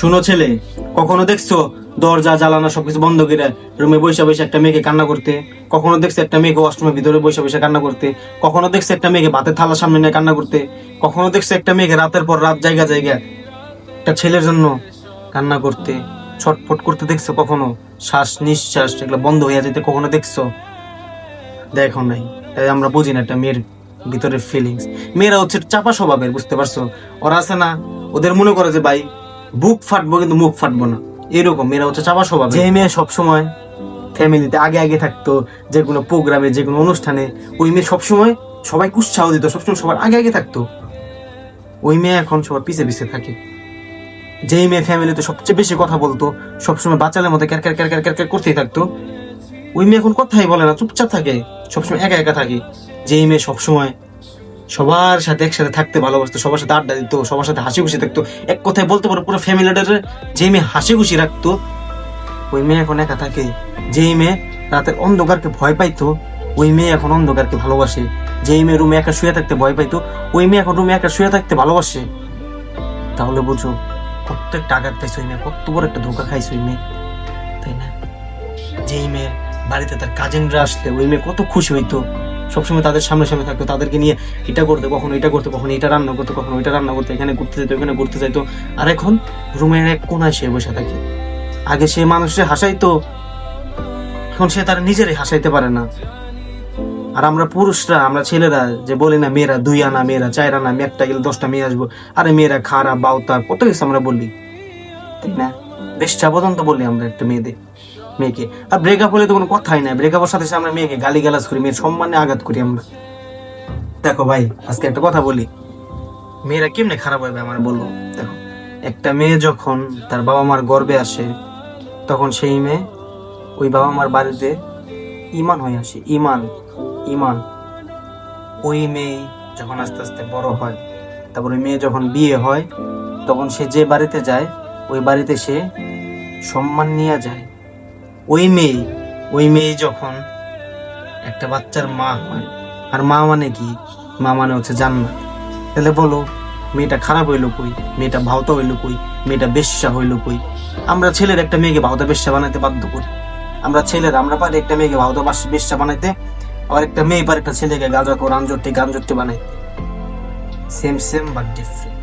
শুনো ছেলে, কখনো দেখছো দরজা জ্বালানো সবকিছু বন্ধ করে রুমে বসে বসে একটা মেয়েকে কান্না করতে? কখনো দেখছো একটা মেয়েকে ওয়াশরুমের ভিতরে বসে বসে কান্না করতে? কখনো দেখছো একটা মেয়েকে ভাতের থালার সামনে নিয়ে কান্না করতে? কখনো দেখছো একটা মেয়েকে রাতের পর রাত জায়গা জায়গা একটা ছেলের জন্য কান্না করতে, ছটফট করতে দেখছো? কখনো শ্বাস নিঃশ্বাস এগুলো বন্ধ হয়ে যেতে কখনো দেখছো? দেখো নাই। তাই আমরা বুঝি না একটা মেয়ের ভিতরের ফিলিংস। মেয়েরা হচ্ছে চাপা স্বভাবের, বুঝতে পারছো? ওরা আছে না, ওদের মনে করে যে ভাই বুক ফাটবো কিন্তু মুখ ফাটবো না, এরকম মেয়েরা হচ্ছে চাপা স্বভাব। যে মেয়ে সবসময় ফ্যামিলিতে আগে আগে থাকতো, যে কোনো প্রোগ্রামে যে কোনো অনুষ্ঠানে, ওই মেয়ে সবসময় সবাইকে উৎসাহ দিত, সবসময় সবার আগে আগে থাকতো। ওই মেয়ে এখন সবার পিছে পিছে থাকে। যেই মেয়ে ফ্যামিলিতে সবচেয়ে বেশি কথা বলতো, সবসময় বাচ্চাদের মধ্যে car car car car car car করতেই থাকতো, ওই মেয়ে এখন কথাই বলে না, চুপচাপ থাকে, সবসময় একা একা থাকে। যেই মেয়ে সবসময় সবার সাথে একসাথে থাকতে ভালোবাসতো, সবার সাথে আড্ডা দিত, সবার সাথে হাসি খুশি থাকতো, এক কথায় বলতে পারো পুরো ফ্যামিলিটারে যে মেয়ে হাসি খুশি রাখতো, ওই মেয়ে এখন একা থাকে। যেই মেয়ে রাতের অন্ধকারকে ভয় পাইতো, ওই মেয়ে এখন অন্ধকারকে ভালোবাসে। যেই মেয়ে রুমে একা শুয়ে থাকতে ভয় পাইতো, ওই মেয়ে এখন রুমে একা শুয়ে থাকতে ভালোবাসে। তাহলে বুঝো কত একটা আঘাত পাইছে ওই মেয়ে, কত বড় একটা ধোকা খাইছে ওই মেয়ে, তাই না? যেই মেয়ে বাড়িতে তার কাজিনরা আসলে ওই মেয়ে কত খুশি হইতো, সবসময় তাদের সামনে সামনে থাকতো, তাদেরকে নিয়ে এটা করতে, কখনো এটা করতে, কখনো এটা রান্না করতো, কখনো ওইটা রান্না করতো, এখানে ঘুরতে যেত, ওখানে ঘুরতে যাইতো। আর এখন রুমের এক কোনায় সে বসে থাকে। আগে সে মানুষের হাসাইতো, এখন সে তার নিজেরই হাসাইতে পারে না। আর আমরা পুরুষরা, আমরা ছেলেরা যে বলি না মেয়েরা 2 আনা, মেয়েরা 4 আনা, আমি একটা গেলে 10টা মেয়ে আসবো, আরে মেয়েরা খারাপ বাউতা কত কিছু আমরা বলি, তাই না? বেশটা পর্যন্ত বলি আমরা একটা মেয়েকে। আর ব্রেকআপ হলে তো কোনো কথাই নাই, ব্রেকআপের সাথে সাথে আমরা মেয়েকে গালি গালাজ করি, মেয়ের সম্মানে আঘাত করি আমরা। দেখো ভাই, আজকে একটা কথা বলি, মেয়েরা কেমনে খারাপ হবে আমার বলবো। দেখো, একটা মেয়ে যখন তার বাবা মার গর্ভে আসে, তখন সেই মেয়ে ওই বাবা মার বাড়িতে ইমান হয়ে আসে, ইমান ইমান। ওই মেয়ে যখন আস্তে আস্তে বড় হয়, তারপর ওই মেয়ে যখন বিয়ে হয়, তখন সে যে বাড়িতে যায়, ওই বাড়িতে সে সম্মান নিয়ে যায়। ওই মেয়ে যখন একটা বাচ্চার মা হয়, আর মা মানে কি? মা মানে হচ্ছে জান্নাত। তাহলে বলো, মেয়েটা খারাপ হইলো কই? মেয়েটা ভাওতা হইলো কই? মেয়েটা বেশ্যা হইলো কই? আমরা ছেলের একটা মেয়েকে ভাওতা বেশ্যা বানাইতে বাধ্য করি। আমরা ছেলেরা আমরা পারি একটা মেয়েকে ভাওতা বেশ্যা বানাইতে, আবার একটা মেয়ে পারে একটা ছেলেকে গাঁজা কর গাঞ্জট্টি বানাইতে। Same same but different.